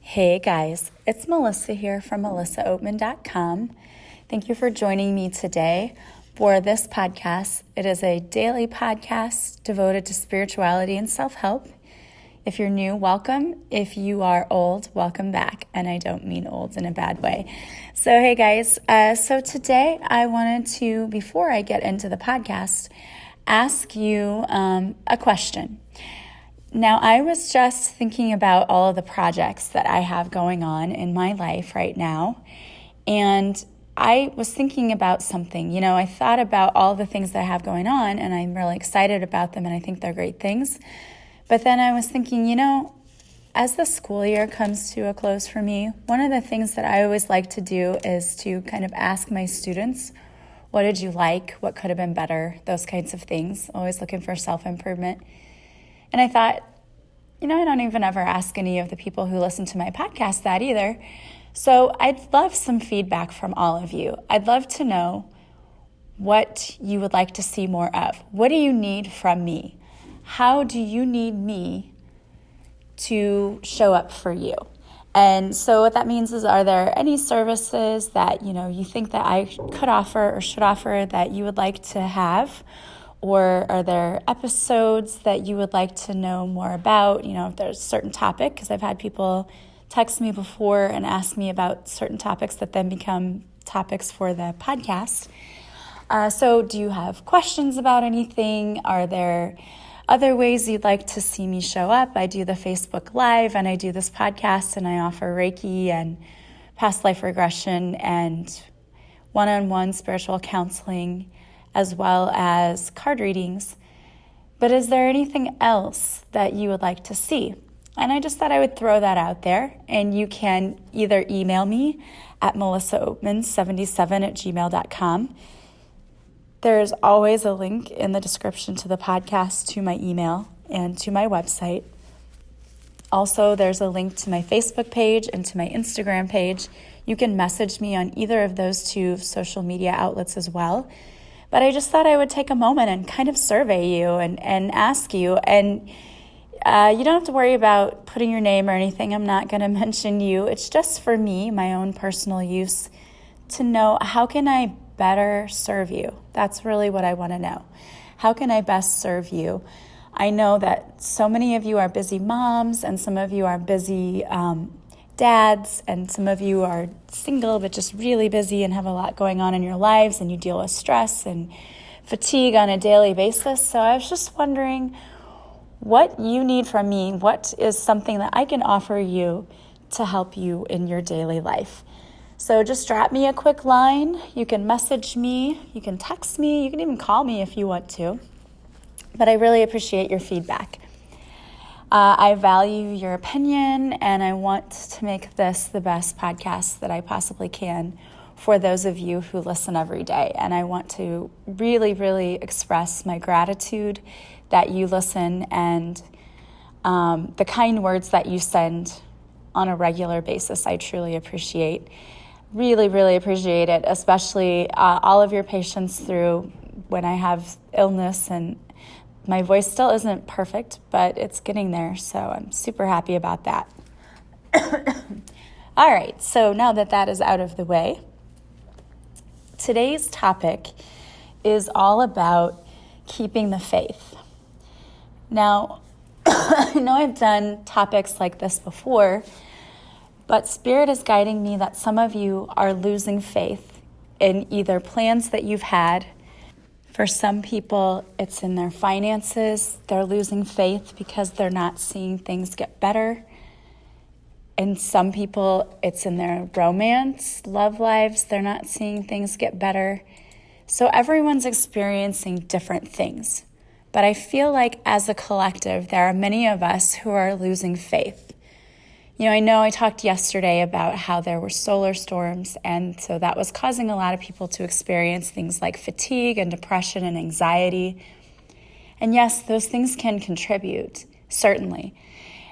Hey guys, it's Melissa here from melissaoatman.com. Thank you for joining me today for this podcast. It is a daily podcast devoted to spirituality and self-help. If you're new, welcome. If you are old, welcome back. And I don't mean old in a bad way. So hey guys, so today I wanted to, before I get into the podcast, ask you a question. Now, I was just thinking about all of the projects that I have going on in my life right now, and I was thinking about something. I thought about all the things that I have going on, and I'm really excited about them, and I think they're great things. But then I was thinking, as the school year comes to a close for me, one of the things that I always like to do is to kind of ask my students, what did you like? What could have been better? Those kinds of things. Always looking for self-improvement. And I thought, I don't even ever ask any of the people who listen to my podcast that either. So I'd love some feedback from all of you. I'd love to know what you would like to see more of. What do you need from me? How do you need me to show up for you? And so what that means is, are there any services that, you think that I could offer or should offer that you would like to have? Or are there episodes that you would like to know more about? If there's a certain topic, because I've had people text me before and ask me about certain topics that then become topics for the podcast. So do you have questions about anything? Are there other ways you'd like to see me show up? I do the Facebook Live and I do this podcast, and I offer Reiki and past life regression and one-on-one spiritual counseling, as well as card readings. But is there anything else that you would like to see? And I just thought I would throw that out there, and you can either email me at melissaoatman77@gmail.com. There's always a link in the description to the podcast to my email and to my website. Also, there's a link to my Facebook page and to my Instagram page. You can message me on either of those two social media outlets as well. But I just thought I would take a moment and kind of survey you and ask you. And you don't have to worry about putting your name or anything. I'm not going to mention you. It's just for me, my own personal use, to know, how can I better serve you? That's really what I want to know. How can I best serve you? I know that so many of you are busy moms, and some of you are busy dads, and some of you are single but just really busy and have a lot going on in your lives, and you deal with stress and fatigue on a daily basis. So I was just wondering what you need from me. What is something that I can offer you to help you in your daily life? So just drop me a quick line. You can message me, you can text me, you can even call me if you want to. But I really appreciate your feedback. I value your opinion, and I want to make this the best podcast that I possibly can for those of you who listen every day. And I want to really, really express my gratitude that you listen, and the kind words that you send on a regular basis. I truly appreciate. Really, really appreciate it, especially all of your patience through when I have illness, and my voice still isn't perfect, but it's getting there, so I'm super happy about that. All right, so now that that is out of the way, today's topic is all about keeping the faith. Now, I know I've done topics like this before, but Spirit is guiding me that some of you are losing faith in either plans that you've had. For some people, it's in their finances. They're losing faith because they're not seeing things get better. And some people, it's in their romance, love lives. They're not seeing things get better. So everyone's experiencing different things. But I feel like as a collective, there are many of us who are losing faith. I know I talked yesterday about how there were solar storms, and so that was causing a lot of people to experience things like fatigue and depression and anxiety. And yes, those things can contribute, certainly.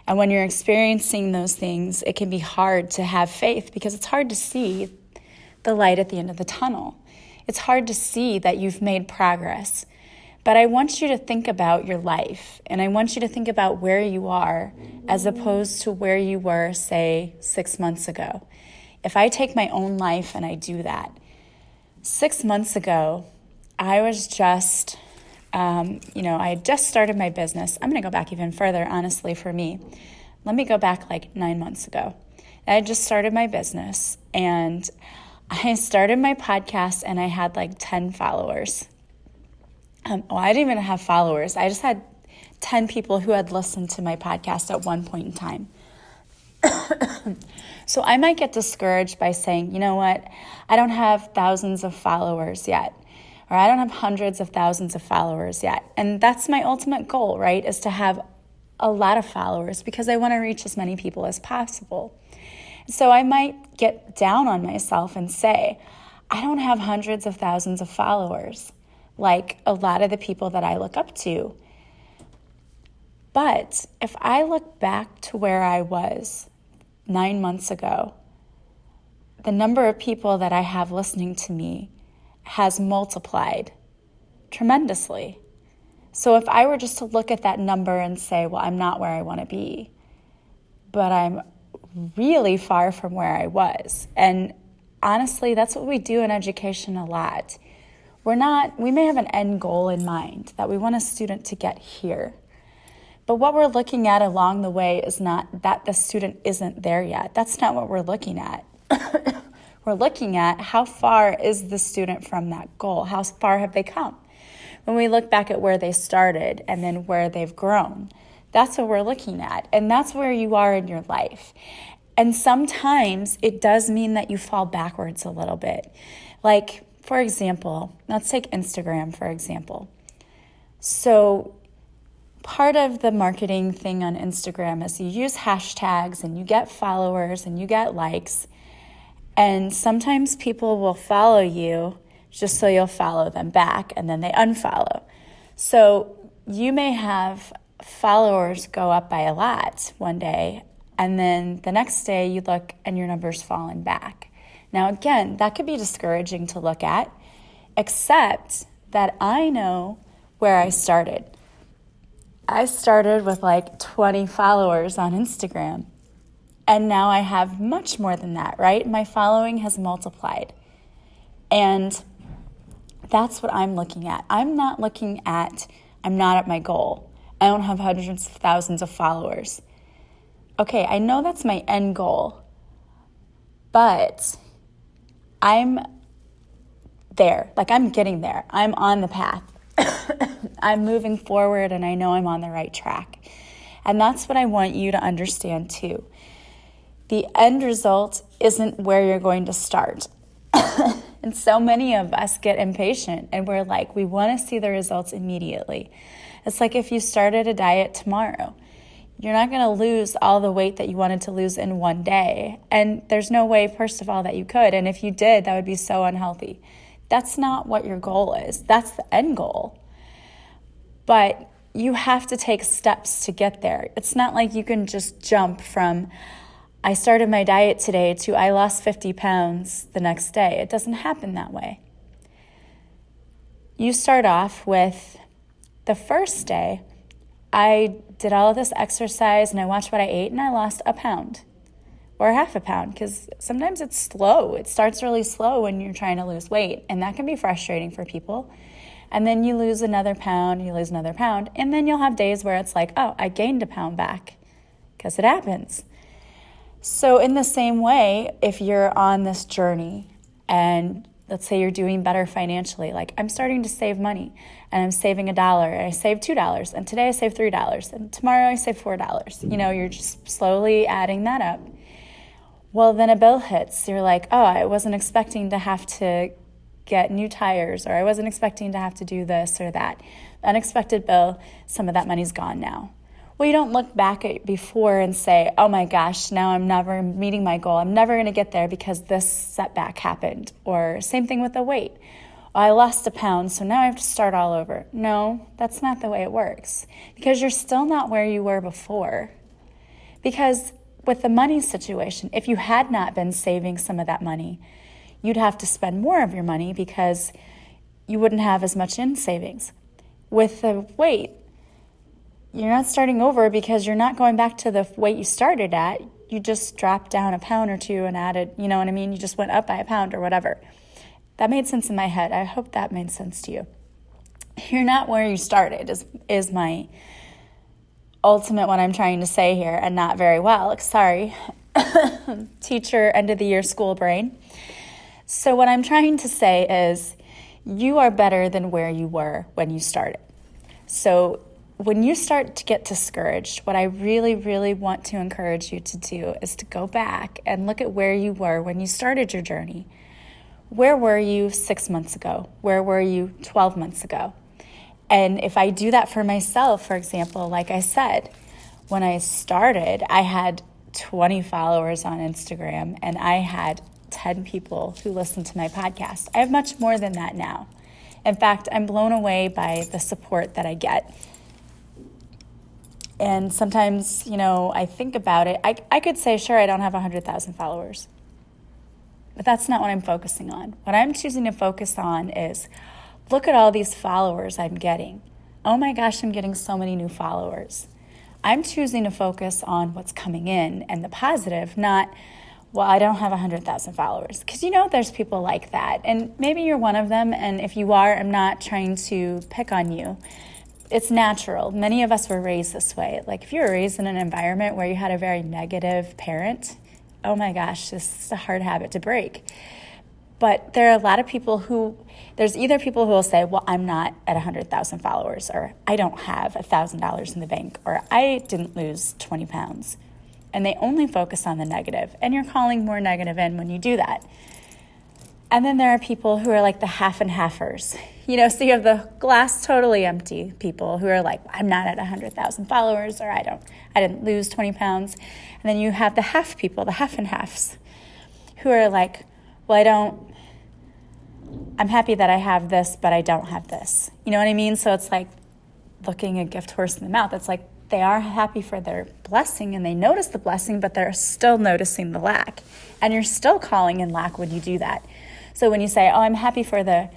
And when you're experiencing those things, it can be hard to have faith because it's hard to see the light at the end of the tunnel. It's hard to see that you've made progress. But I want you to think about your life, and I want you to think about where you are as opposed to where you were, say, 6 months ago. If I take my own life and I do that, 6 months ago, I was just, I had just started my business. I'm going to go back even further, honestly, for me. Let me go back like 9 months ago. I had just started my business, and I started my podcast, and I had like 10 followers. I didn't even have followers. I just had 10 people who had listened to my podcast at one point in time. So I might get discouraged by saying, you know what, I don't have thousands of followers yet, or I don't have hundreds of thousands of followers yet. And that's my ultimate goal, right, is to have a lot of followers because I want to reach as many people as possible. So I might get down on myself and say, I don't have hundreds of thousands of followers like a lot of the people that I look up to. But if I look back to where I was 9 months ago, the number of people that I have listening to me has multiplied tremendously. So if I were just to look at that number and say, well, I'm not where I want to be, but I'm really far from where I was. And honestly, that's what we do in education a lot. We may have an end goal in mind that we want a student to get here. But what we're looking at along the way is not that the student isn't there yet. That's not what we're looking at. We're looking at how far is the student from that goal? How far have they come? When we look back at where they started and then where they've grown, that's what we're looking at. And that's where you are in your life. And sometimes it does mean that you fall backwards a little bit. Like, for example, let's take Instagram, for example. So part of the marketing thing on Instagram is you use hashtags and you get followers and you get likes. And sometimes people will follow you just so you'll follow them back, and then they unfollow. So you may have followers go up by a lot one day, and then the next day you look and your number's fallen back. Now again, that could be discouraging to look at, except that I know where I started. I started with like 20 followers on Instagram, and now I have much more than that, right? My following has multiplied. And that's what I'm looking at. I'm not at my goal. I don't have hundreds of thousands of followers. Okay, I know that's my end goal, but I'm there. Like, I'm getting there. I'm on the path. I'm moving forward, and I know I'm on the right track. And that's what I want you to understand too. The end result isn't where you're going to start. And so many of us get impatient, and we're like, we want to see the results immediately. It's like if you started a diet tomorrow, you're not going to lose all the weight that you wanted to lose in one day. And there's no way, first of all, that you could. And if you did, that would be so unhealthy. That's not what your goal is. That's the end goal. But you have to take steps to get there. It's not like you can just jump from, I started my diet today, to I lost 50 pounds the next day. It doesn't happen that way. You start off with the first day, I did all of this exercise and I watched what I ate and I lost a pound or half a pound, because sometimes it's slow. It starts really slow when you're trying to lose weight, and that can be frustrating for people. And then you lose another pound, and then you'll have days where it's like, oh, I gained a pound back, because it happens. So in the same way, if you're on this journey and let's say you're doing better financially, like I'm starting to save money and I'm saving $1 and I saved $2 and today I saved $3 and tomorrow I save $4. You're just slowly adding that up. Well, then a bill hits. You're like, oh, I wasn't expecting to have to get new tires, or I wasn't expecting to have to do this or that. Unexpected bill, some of that money's gone now. Well, you don't look back at before and say, oh my gosh, now I'm never meeting my goal. I'm never going to get there because this setback happened. Or same thing with the weight. Oh, I lost a pound, so now I have to start all over. No, that's not the way it works, because you're still not where you were before. Because with the money situation, if you had not been saving some of that money, you'd have to spend more of your money because you wouldn't have as much in savings. with the weight, you're not starting over because you're not going back to the weight you started at. You just dropped down a pound or two and added, you know what I mean? You just went up by a pound or whatever. That made sense in my head. I hope that made sense to you. You're not where you started is my ultimate what I'm trying to say here, and not very well. Sorry. Teacher, end of the year school brain. So what I'm trying to say is you are better than where you were when you started. So when you start to get discouraged, what I really, really want to encourage you to do is to go back and look at where you were when you started your journey. Where were you 6 months ago? Where were you 12 months ago? And if I do that for myself, for example, like I said, when I started, I had 20 followers on Instagram and I had 10 people who listened to my podcast. I have much more than that now. In fact, I'm blown away by the support that I get. And sometimes, I think about it. I could say, sure, I don't have 100,000 followers. But that's not what I'm focusing on. What I'm choosing to focus on is, look at all these followers I'm getting. Oh my gosh, I'm getting so many new followers. I'm choosing to focus on what's coming in and the positive, not, well, I don't have 100,000 followers. Because there's people like that. And maybe you're one of them. And if you are, I'm not trying to pick on you. It's natural. Many of us were raised this way. Like if you were raised in an environment where you had a very negative parent, oh my gosh, this is a hard habit to break. But there are a lot of people there's either people who will say, well, I'm not at 100,000 followers, or I don't have $1,000 in the bank, or I didn't lose 20 pounds. And they only focus on the negative. And you're calling more negative in when you do that. And then there are people who are like the half and halfers. So you have the glass totally empty people who are like, I'm not at 100,000 followers, or I didn't lose 20 pounds. And then you have the half people, the half and halves, who are like, well, I'm happy that I have this, but I don't have this. You know what I mean? So it's like looking a gift horse in the mouth. It's like they are happy for their blessing and they notice the blessing, but they're still noticing the lack. And you're still calling in lack when you do that. So when you say, oh, I'm happy for the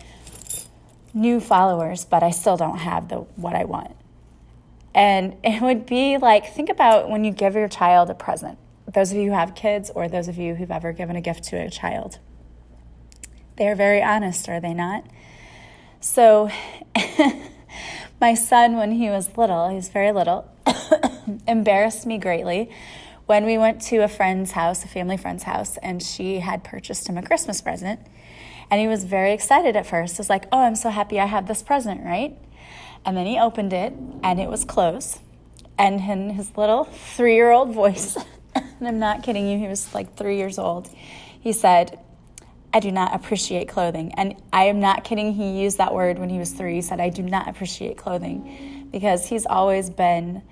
new followers, but I still don't have what I want. And it would be like, think about when you give your child a present. Those of you who have kids, or those of you who've ever given a gift to a child. They're very honest, are they not? So my son, when he was very little, embarrassed me greatly when we went to a family friend's house, and she had purchased him a Christmas present. And he was very excited at first. He was like, oh, I'm so happy I have this present, right? And then he opened it, and it was closed. And in his little 3-year-old voice, and I'm not kidding you, he was like 3 years old, he said, I do not appreciate clothing. And I am not kidding. He used that word when he was 3. He said, I do not appreciate clothing, because he's always been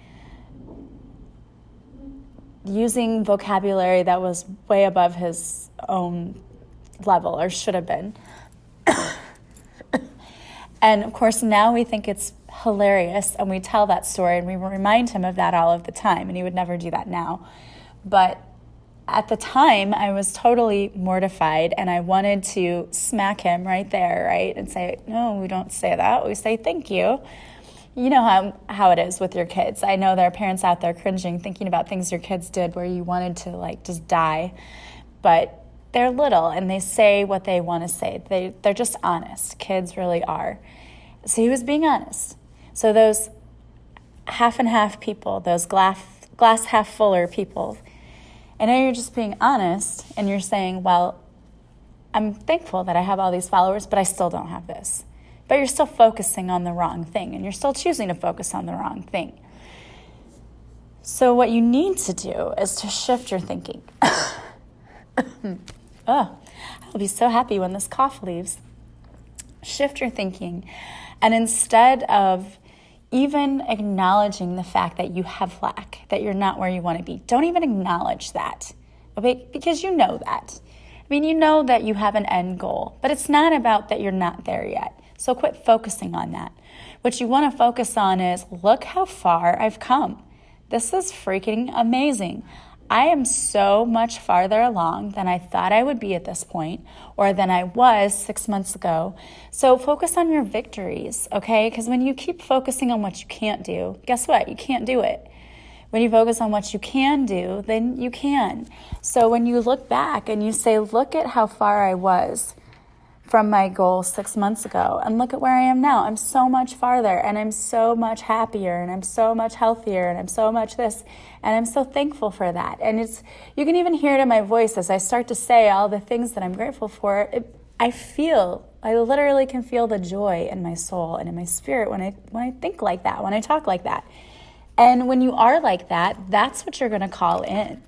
using vocabulary that was way above his own level, or should have been. And of course, now we think it's hilarious, and we tell that story, and we remind him of that all of the time, and he would never do that now. But at the time, I was totally mortified, and I wanted to smack him right there, right? And say, no, we don't say that. We say thank you. You know how it is with your kids. I know there are parents out there cringing, thinking about things your kids did where you wanted to just die. But they're little, and they say what they want to say. They're just honest. Kids really are. So he was being honest. So those half and half people, those glass half fuller people, I know you're just being honest, and you're saying, well, I'm thankful that I have all these followers, but I still don't have this. But you're still focusing on the wrong thing, and you're still choosing to focus on the wrong thing. So what you need to do is to shift your thinking. I'll be so happy when this cough leaves. Shift your thinking. And instead of even acknowledging the fact that you have lack, that you're not where you want to be, don't even acknowledge that, okay? Because you know that. I mean, you know that you have an end goal, but it's not about that you're not there yet. So quit focusing on that. What you want to focus on is, look how far I've come. This is freaking amazing. I am so much farther along than I thought I would be at this point, or than I was 6 months ago. So focus on your victories, okay? Because when you keep focusing on what you can't do, guess what? You can't do it. When you focus on what you can do, then you can. So when you look back and you say, look at how far I was from my goal 6 months ago, and look at where I am now. I'm so much farther, and I'm so much happier, and I'm so much healthier, and I'm so much this, and I'm so thankful for that. And you can even hear it in my voice as I start to say all the things that I'm grateful for. I literally can feel the joy in my soul and in my spirit when I think like that, when I talk like that. And when you are like that, that's what you're going to call in.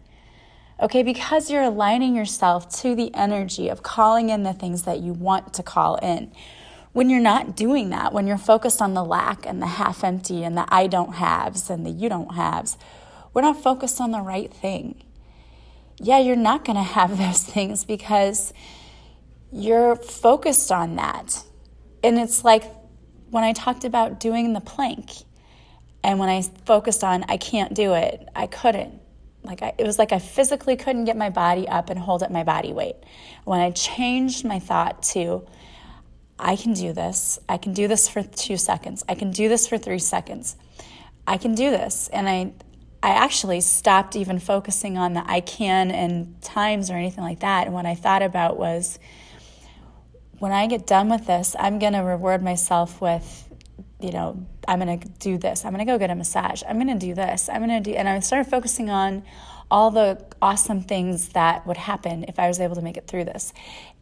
Okay, because you're aligning yourself to the energy of calling in the things that you want to call in. When you're not doing that, when you're focused on the lack and the half empty and the I don't haves and the you don't haves, we're not focused on the right thing. Yeah, you're not going to have those things because you're focused on that. And it's like when I talked about doing the plank, and when I focused on I can't do it, I couldn't. It was like I physically couldn't get my body up and hold at my body weight. When I changed my thought to, I can do this for 2 seconds, I can do this for 3 seconds, I can do this. And I actually stopped even focusing on the I can and times or anything like that. And what I thought about was, when I get done with this, I'm going to reward myself with, I'm going to do this. I'm going to go get a massage. I'm going to do this. And I started focusing on all the awesome things that would happen if I was able to make it through this,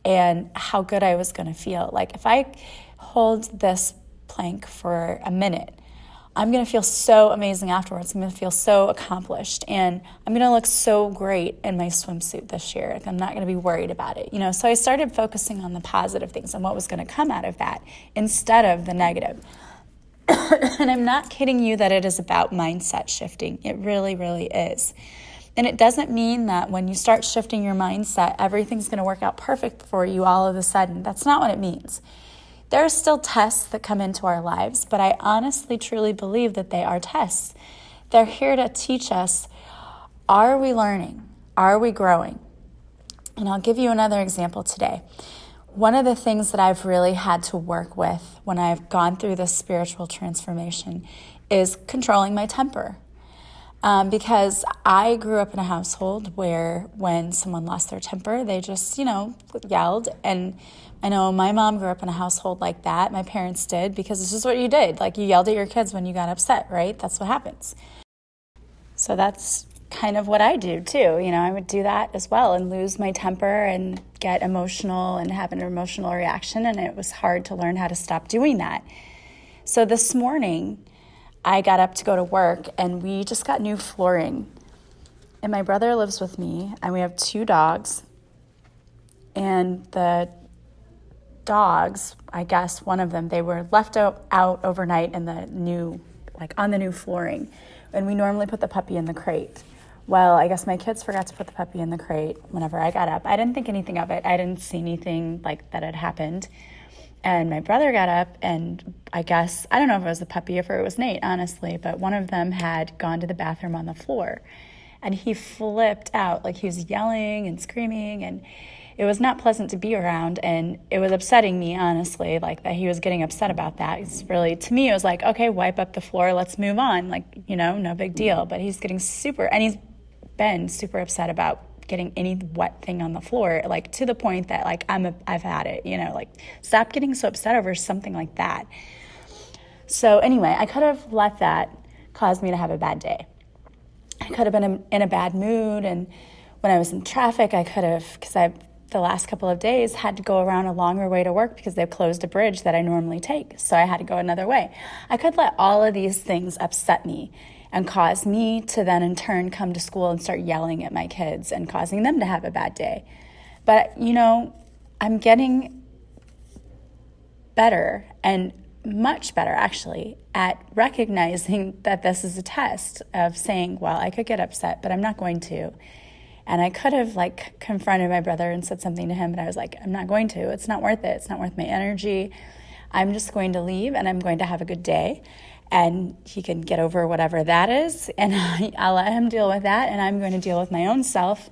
and how good I was going to feel. Like if I hold this plank for a minute, I'm going to feel so amazing afterwards. I'm going to feel so accomplished, and I'm going to look so great in my swimsuit this year. I'm not going to be worried about it. So I started focusing on the positive things and what was going to come out of that instead of the negative. And I'm not kidding you that it is about mindset shifting. It really, really is. And it doesn't mean that when you start shifting your mindset, everything's going to work out perfect for you all of a sudden. That's not what it means. There are still tests that come into our lives, but I honestly, truly believe that they are tests. They're here to teach us, are we learning? Are we growing? And I'll give you another example today. One of the things that I've really had to work with when I've gone through this spiritual transformation is controlling my temper. Because I grew up in a household where when someone lost their temper, they just, yelled. And I know my mom grew up in a household like that. My parents did, because this is what you did. Like, you yelled at your kids when you got upset, right? That's what happens. So that's kind of what I do too. I would do that as well and lose my temper and get emotional and have an emotional reaction. And it was hard to learn how to stop doing that. So this morning, I got up to go to work, and we just got new flooring. And my brother lives with me, and we have 2 dogs. And the dogs, I guess one of them, they were left out overnight in the new, on the new flooring. And we normally put the puppy in the crate. Well, I guess my kids forgot to put the puppy in the crate whenever I got up. I didn't think anything of it. I didn't see anything like that had happened. And my brother got up, and I guess, I don't know if it was the puppy or if it was Nate, honestly, but one of them had gone to the bathroom on the floor. And he flipped out, he was yelling and screaming, and it was not pleasant to be around, and it was upsetting me, honestly, that he was getting upset about that. It's really, to me, it was like, okay, wipe up the floor, let's move on, no big deal. But he's getting and he's been super upset about getting any wet thing on the floor, to the point that I've had it, stop getting so upset over something like that. So anyway, I could have let that cause me to have a bad day. I could have been in a bad mood, and when I was in traffic, I could have, because the last couple of days had to go around a longer way to work because they've closed a bridge that I normally take, so I had to go another way. I could let all of these things upset me and cause me to then in turn come to school and start yelling at my kids and causing them to have a bad day. But, I'm getting better, and much better actually, at recognizing that this is a test of saying, well, I could get upset, but I'm not going to. And I could have confronted my brother and said something to him, but I was like, I'm not going to. It's not worth it. It's not worth my energy. I'm just going to leave, and I'm going to have a good day. and he can get over whatever that is, and I'll let him deal with that, and I'm going to deal with my own self,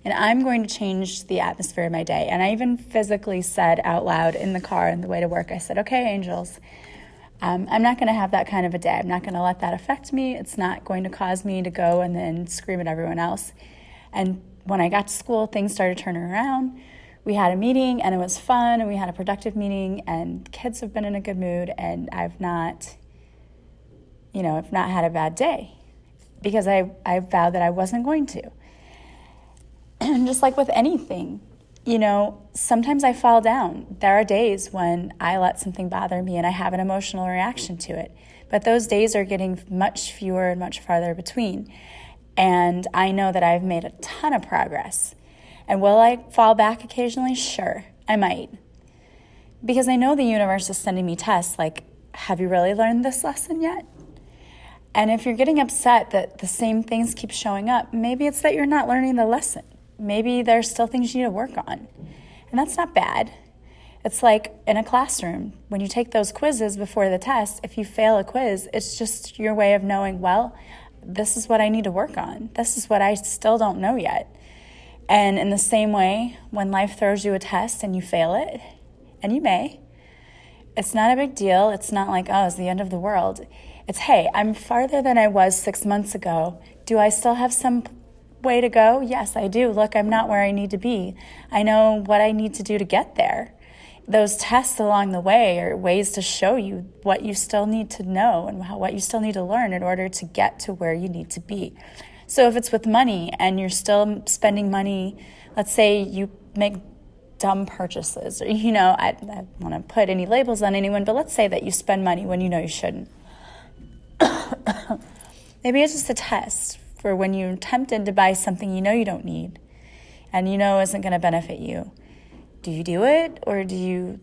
and I'm going to change the atmosphere of my day. And I even physically said out loud in the car on the way to work, I said, okay, angels, I'm not going to have that kind of a day. I'm not going to let that affect me. It's not going to cause me to go and then scream at everyone else. And when I got to school, things started turning around. We had a meeting, and it was fun, and we had a productive meeting, and kids have been in a good mood, and I've not had a bad day because I vowed that I wasn't going to. And just like with anything, sometimes I fall down. There are days when I let something bother me and I have an emotional reaction to it. But those days are getting much fewer and much farther between. And I know that I've made a ton of progress. And will I fall back occasionally? Sure, I might. Because I know the universe is sending me tests like, have you really learned this lesson yet? And if you're getting upset that the same things keep showing up, maybe it's that you're not learning the lesson. Maybe there's still things you need to work on. And that's not bad. It's like in a classroom, when you take those quizzes before the test, if you fail a quiz, it's just your way of knowing, well, this is what I need to work on. This is what I still don't know yet. And in the same way, when life throws you a test and you fail it, and you may, it's not a big deal. It's not like, oh, it's the end of the world. It's, hey, I'm farther than I was 6 months ago. Do I still have some way to go? Yes, I do. Look, I'm not where I need to be. I know what I need to do to get there. Those tests along the way are ways to show you what you still need to know and what you still need to learn in order to get to where you need to be. So if it's with money and you're still spending money, let's say you make dumb purchases, or, I don't want to put any labels on anyone, but let's say that you spend money when you know you shouldn't. Maybe it's just a test for when you're tempted to buy something you know you don't need and isn't going to benefit you. Do you do it, or do you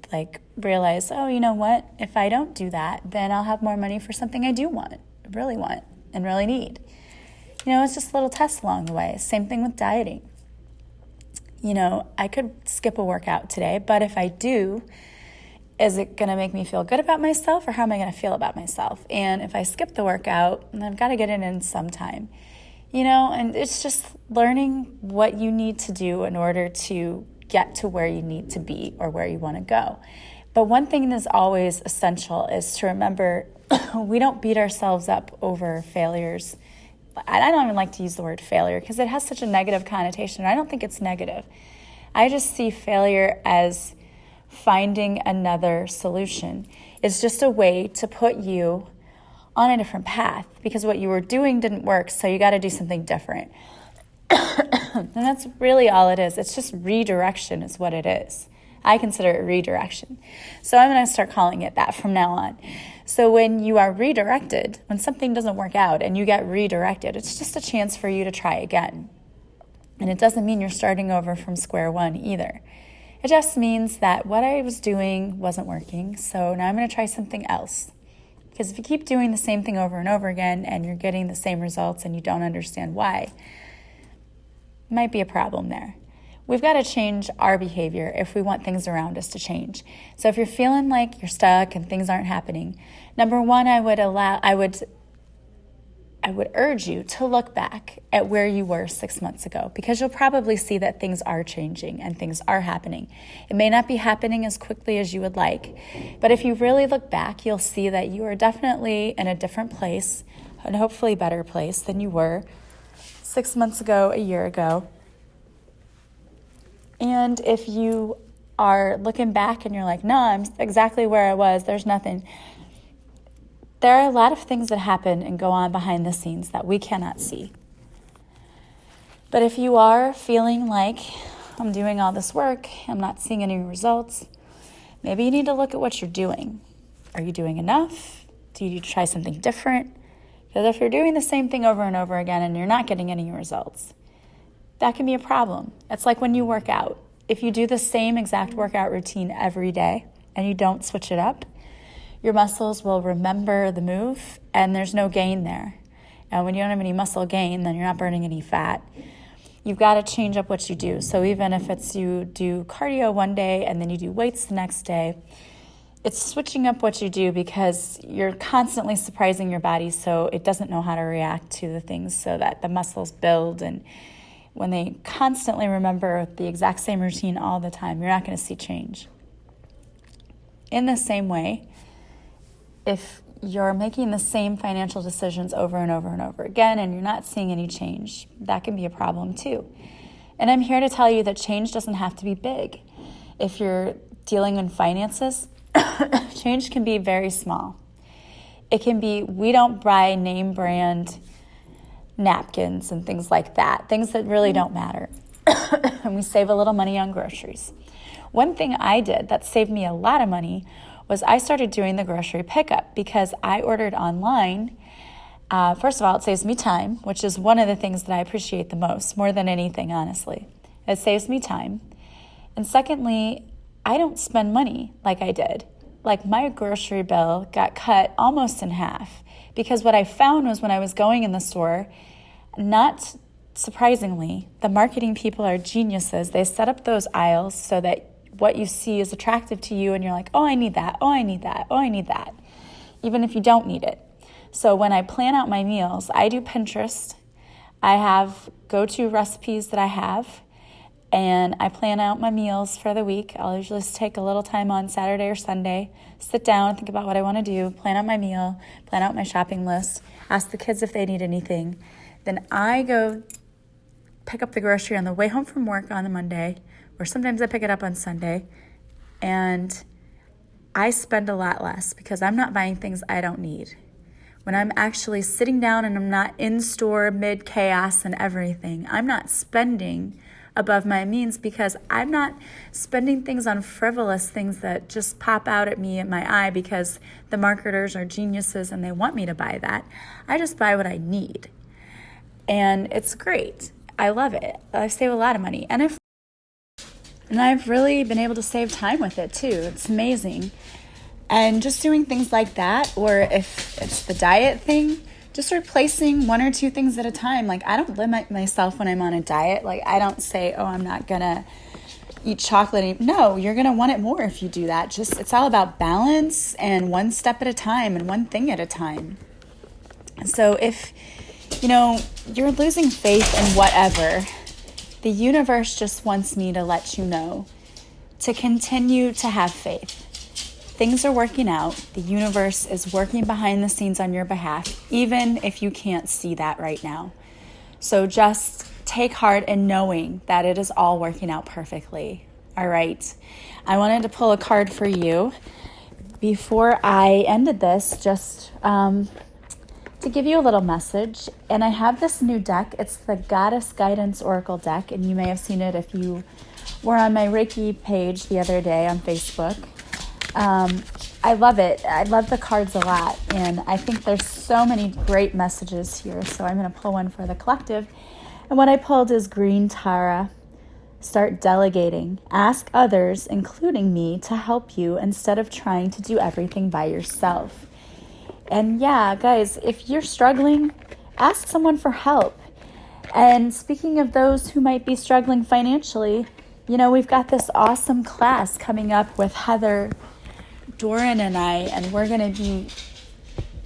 realize, oh, you know what? If I don't do that, then I'll have more money for something I do really want, and really need. It's just little tests along the way. Same thing with dieting. I could skip a workout today, but if I do, is it going to make me feel good about myself, or how am I going to feel about myself? And if I skip the workout, then I've got to get it in sometime. And it's just learning what you need to do in order to get to where you need to be or where you want to go. But one thing that's always essential is to remember we don't beat ourselves up over failures. I don't even like to use the word failure because it has such a negative connotation. I don't think it's negative. I just see failure as finding another solution. It's just a way to put you on a different path because what you were doing didn't work, so you got to do something different. And that's really all it is. It's just redirection is what it is. I consider it redirection. So I'm going to start calling it that from now on. So when you are redirected, when something doesn't work out and you get redirected, it's just a chance for you to try again. And it doesn't mean you're starting over from square one either. It just means that what I was doing wasn't working, so now I'm going to try something else. Because if you keep doing the same thing over and over again and you're getting the same results and you don't understand why, might be a problem there. We've got to change our behavior if we want things around us to change. So if you're feeling like you're stuck and things aren't happening, number one, I would urge you to look back at where you were 6 months ago, because you'll probably see that things are changing and things are happening. It may not be happening as quickly as you would like, but if you really look back, you'll see that you are definitely in a different place, and hopefully better place than you were 6 months ago, a year ago. And if you are looking back and you're like, no, I'm exactly where I was, there's nothing. There are a lot of things that happen and go on behind the scenes that we cannot see. But if you are feeling like I'm doing all this work, I'm not seeing any results, maybe you need to look at what you're doing. Are you doing enough? Do you need to try something different? Because if you're doing the same thing over and over again and you're not getting any results, that can be a problem. It's like when you work out. If you do the same exact workout routine every day and you don't switch it up, your muscles will remember the move and there's no gain there. And when you don't have any muscle gain, then you're not burning any fat. You've got to change up what you do. So even if it's you do cardio one day and then you do weights the next day, it's switching up what you do because you're constantly surprising your body so it doesn't know how to react to the things, so that the muscles build. And when they constantly remember the exact same routine all the time, you're not going to see change. In the same way, if you're making the same financial decisions over and over and over again and you're not seeing any change, that can be a problem too. And I'm here to tell you that change doesn't have to be big. If you're dealing in finances, change can be very small. It can be, we don't buy name brand napkins and things like that, things that really don't matter. And we save a little money on groceries. One thing I did that saved me a lot of money was I started doing the grocery pickup because I ordered online. First of all, it saves me time, which is one of the things that I appreciate the most, more than anything, honestly. It saves me time. And secondly, I don't spend money like I did. Like, my grocery bill got cut almost in half because what I found was when I was going in the store, not surprisingly, the marketing people are geniuses. They set up those aisles so that what you see is attractive to you and you're like, oh, I need that, oh, I need that, oh, I need that, even if you don't need it. So when I plan out my meals, I do Pinterest. I have go-to recipes that I have, and I plan out my meals for the week. I'll usually just take a little time on Saturday or Sunday, sit down, think about what I want to do, plan out my meal, plan out my shopping list, ask the kids if they need anything. Then I go pick up the grocery on the way home from work on the Monday, or sometimes I pick it up on Sunday, and I spend a lot less because I'm not buying things I don't need. When I'm actually sitting down and I'm not in store mid-chaos and everything, I'm not spending above my means because I'm not spending things on frivolous things that just pop out at me in my eye because the marketers are geniuses and they want me to buy that. I just buy what I need. And it's great. I love it. I save a lot of money. And I've really been able to save time with it too. It's amazing. And just doing things like that, or if it's the diet thing, just replacing one or two things at a time. Like, I don't limit myself when I'm on a diet. Like, I don't say, oh, I'm not going to eat chocolate. No, you're going to want it more if you do that. Just, it's all about balance and one step at a time and one thing at a time. So if, you're losing faith in whatever, the universe just wants me to let you know to continue to have faith. Things are working out. The universe is working behind the scenes on your behalf, even if you can't see that right now. So just take heart in knowing that it is all working out perfectly. All right. I wanted to pull a card for you before I ended this, just to give you a little message. And I have this new deck. It's the Goddess Guidance Oracle deck, and you may have seen it if you were on my Reiki page the other day on Facebook. I love it. I love the cards a lot, and I think there's so many great messages here, so I'm going to pull one for the collective. And what I pulled is Green Tara. Start delegating. Ask others, including me, to help you instead of trying to do everything by yourself. And yeah, guys, if you're struggling, ask someone for help. And speaking of those who might be struggling financially, we've got this awesome class coming up with Heather Doran and I, and we're going to be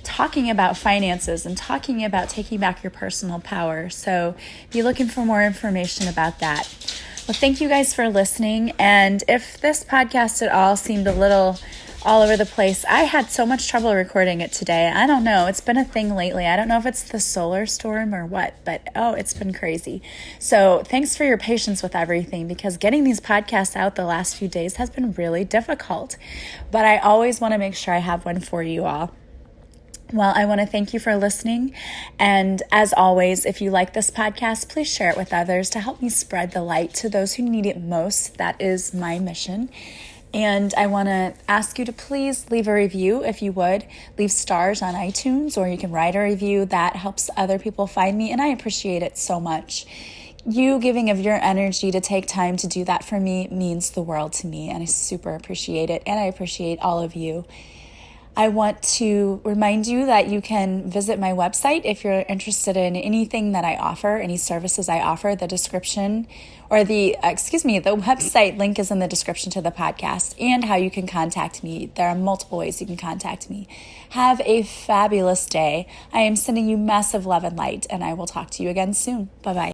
talking about finances and talking about taking back your personal power. So be looking for more information about that. Well, thank you guys for listening. And if this podcast at all seemed a little all over the place, I had so much trouble recording it today. I don't know. It's been a thing lately. I don't know if it's the solar storm or what, but it's been crazy. So thanks for your patience with everything, because getting these podcasts out the last few days has been really difficult. But I always want to make sure I have one for you all. Well, I want to thank you for listening. And as always, if you like this podcast, please share it with others to help me spread the light to those who need it most. That is my mission. And I want to ask you to please leave a review if you would. Leave stars on iTunes, or you can write a review. That helps other people find me, and I appreciate it so much. You giving of your energy to take time to do that for me means the world to me, and I super appreciate it, and I appreciate all of you. I want to remind you that you can visit my website if you're interested in anything that I offer, any services I offer. The website link is in the description to the podcast, and how you can contact me. There are multiple ways you can contact me. Have a fabulous day. I am sending you massive love and light, and I will talk to you again soon. Bye-bye.